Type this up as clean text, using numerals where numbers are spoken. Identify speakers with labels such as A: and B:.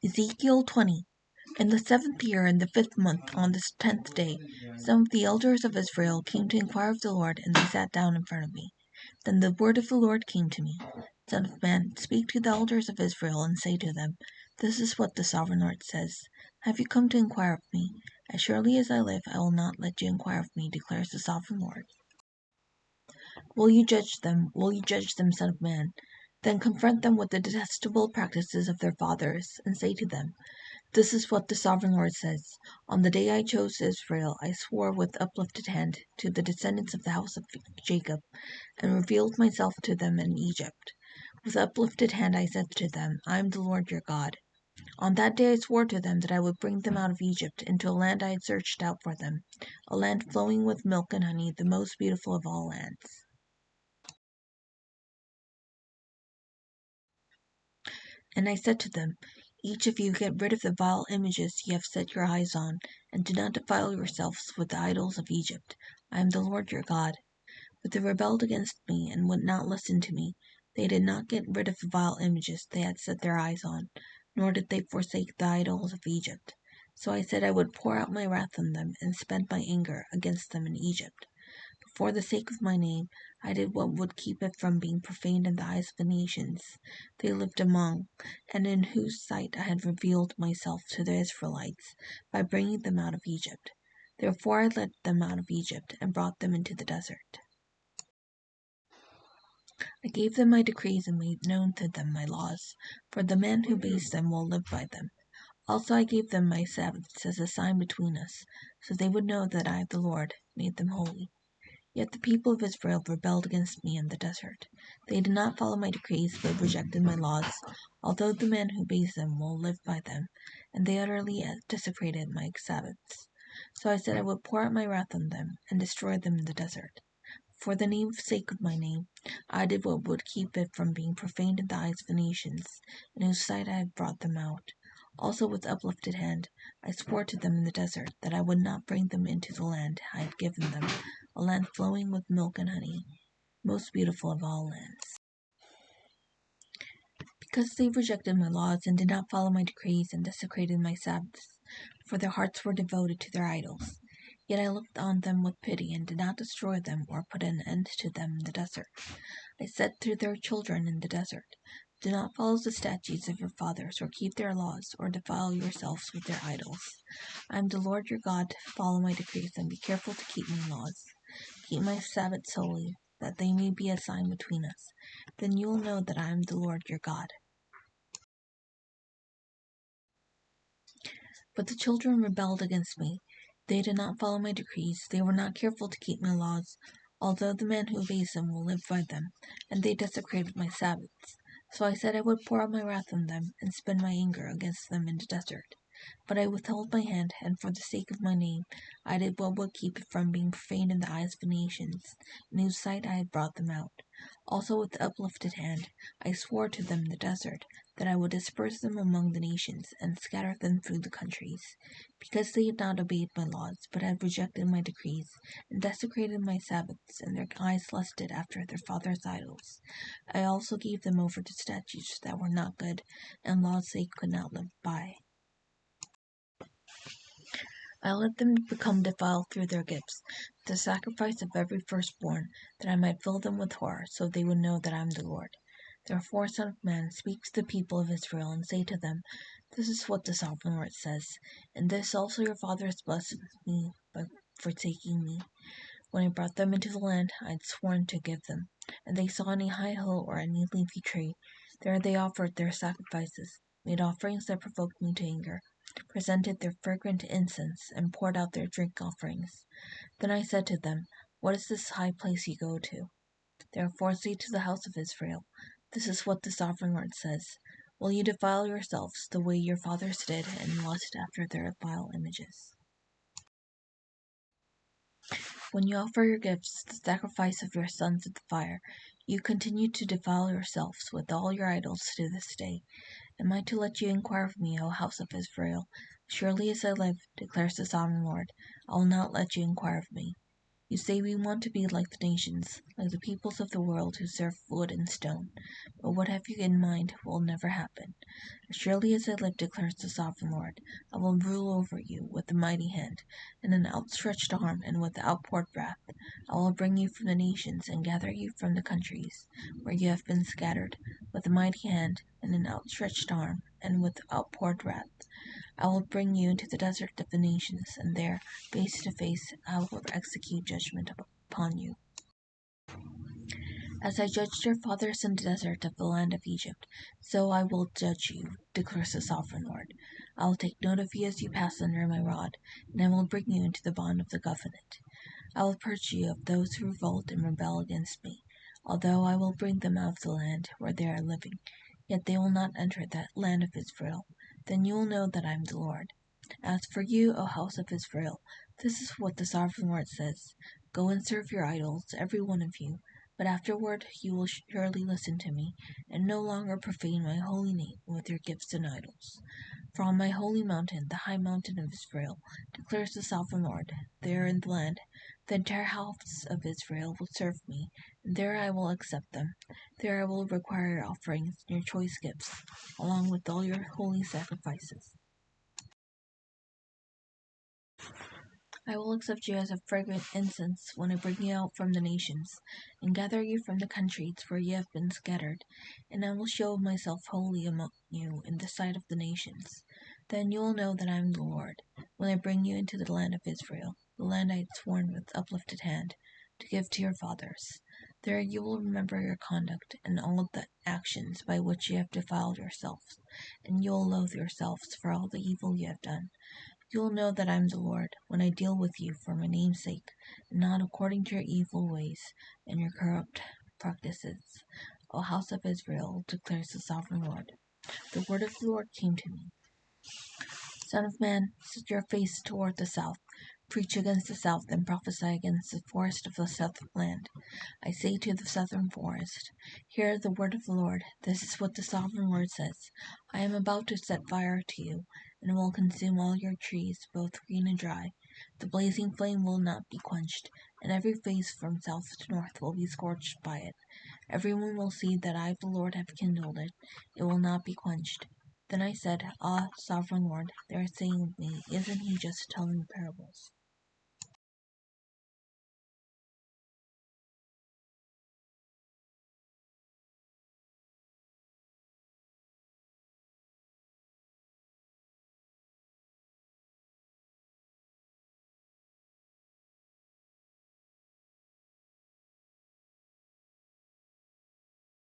A: Ezekiel 20. In the 7th year, in the 5th month, on the 10th day, some of the elders of Israel came to inquire of the Lord, and they sat down in front of me. Then the word of the Lord came to me. Son of man, speak to the elders of Israel, and say to them, This is what the sovereign Lord says. Have you come to inquire of me? As surely as I live, I will not let you inquire of me, declares the sovereign Lord. Will you judge them? Will you judge them, son of man? Then confront them with the detestable practices of their fathers, and say to them, This is what the sovereign Lord says. On the day I chose Israel, I swore with uplifted hand to the descendants of the house of Jacob, and revealed myself to them in Egypt. With uplifted hand I said to them, I am the Lord your God. On that day I swore to them that I would bring them out of Egypt into a land I had searched out for them, a land flowing with milk and honey, the most beautiful of all lands. And I said to them, Each of you get rid of the vile images ye have set your eyes on, and do not defile yourselves with the idols of Egypt. I am the Lord your God. But they rebelled against me, and would not listen to me. They did not get rid of the vile images they had set their eyes on, nor did they forsake the idols of Egypt. So I said I would pour out my wrath on them, and spend my anger against them in Egypt. For the sake of my name, I did what would keep it from being profaned in the eyes of the nations they lived among, and in whose sight I had revealed myself to the Israelites by bringing them out of Egypt. Therefore I led them out of Egypt and brought them into the desert. I gave them my decrees and made known to them my laws, for the man who obeys them will live by them. Also I gave them my Sabbaths as a sign between us, so they would know that I, the Lord, made them holy. Yet the people of Israel rebelled against me in the desert. They did not follow my decrees, but rejected my laws, although the man who obeys them will live by them, and they utterly desecrated my Sabbaths. So I said I would pour out my wrath on them, and destroy them in the desert. For the sake of my name, I did what would keep it from being profaned in the eyes of the nations, in whose sight I had brought them out. Also with uplifted hand, I swore to them in the desert that I would not bring them into the land I had given them, a land flowing with milk and honey, most beautiful of all lands. Because they rejected my laws and did not follow my decrees and desecrated my Sabbaths, for their hearts were devoted to their idols. Yet I looked on them with pity and did not destroy them or put an end to them in the desert. I said to their children in the desert, Do not follow the statutes of your fathers, or keep their laws, or defile yourselves with their idols. I am the Lord your God. Follow my decrees and be careful to keep my laws. Keep my Sabbaths holy, that they may be a sign between us. Then you will know that I am the Lord your God. But the children rebelled against me. They did not follow my decrees. They were not careful to keep my laws, although the man who obeys them will live by them, and they desecrated my Sabbaths. So I said I would pour out my wrath on them, and spend my anger against them in the desert. But I withheld my hand, and for the sake of my name, I did what would keep it from being profaned in the eyes of the nations, in whose sight I had brought them out. Also with uplifted hand, I swore to them in the desert, that I would disperse them among the nations, and scatter them through the countries, because they had not obeyed my laws, but had rejected my decrees, and desecrated my Sabbaths, and their eyes lusted after their fathers' idols. I also gave them over to statutes that were not good, and laws they could not live by. I let them become defiled through their gifts, the sacrifice of every firstborn, that I might fill them with horror, so they would know that I am the Lord. Therefore, Son of man, speak to the people of Israel, and say to them, This is what the sovereign Lord says. In this also your fathers blessed me by forsaking me. When I brought them into the land I had sworn to give them, and they saw any high hill or any leafy tree, there they offered their sacrifices, made offerings that provoked me to anger, presented their fragrant incense, and poured out their drink offerings. Then I said to them, What is this high place you go to? Therefore say to the house of Israel, This is what the sovereign Lord says. Will you defile yourselves the way your fathers did, and lust after their vile images? When you offer your gifts, the sacrifice of your sons at the fire, you continue to defile yourselves with all your idols to this day. Am I to let you inquire of me, O house of Israel? Surely as I live, declares the sovereign Lord, I will not let you inquire of me. You say we want to be like the nations, like the peoples of the world who serve wood and stone. But what have you in mind will never happen. As surely as I live, declares the sovereign Lord, I will rule over you with a mighty hand, and an outstretched arm, and with outpoured wrath. I will bring you from the nations, and gather you from the countries where you have been scattered, with a mighty hand, and an outstretched arm, and with outpoured wrath. I will bring you into the desert of the nations, and there, face to face, I will execute judgment upon you. As I judged your fathers in the desert of the land of Egypt, so I will judge you, declares the sovereign Lord. I will take note of you as you pass under my rod, and I will bring you into the bond of the covenant. I will purge you of those who revolt and rebel against me. Although I will bring them out of the land where they are living, yet they will not enter that land of Israel. Then you will know that I am the Lord. As for you, O house of Israel, this is what the sovereign Lord says: Go and serve your idols, every one of you. But afterward you will surely listen to me, and no longer profane my holy name with your gifts and idols. For on my holy mountain, the high mountain of Israel, declares the sovereign Lord, there in the land, the entire house of Israel will serve me, and there I will accept them. There I will require your offerings and your choice gifts, along with all your holy sacrifices. I will accept you as a fragrant incense when I bring you out from the nations, and gather you from the countries where you have been scattered, and I will show myself holy among you in the sight of the nations. Then you will know that I am the Lord, when I bring you into the land of Israel, the land I had sworn with uplifted hand to give to your fathers. There you will remember your conduct and all the actions by which you have defiled yourselves, and you will loathe yourselves for all the evil you have done. You will know that I am the Lord, when I deal with you for my name's sake, and not according to your evil ways and your corrupt practices. O house of Israel, declares the sovereign Lord. The word of the Lord came to me. Son of man, set your face toward the south. Preach against the south, and prophesy against the forest of the southern land. I say to the southern forest, Hear the word of the Lord. This is what the sovereign Lord says: I am about to set fire to you, and will consume all your trees, both green and dry. The blazing flame will not be quenched, and every face from south to north will be scorched by it. Everyone will see that I, the Lord, have kindled it. It will not be quenched. Then I said, Ah, sovereign Lord, they are saying of me, isn't he just telling parables?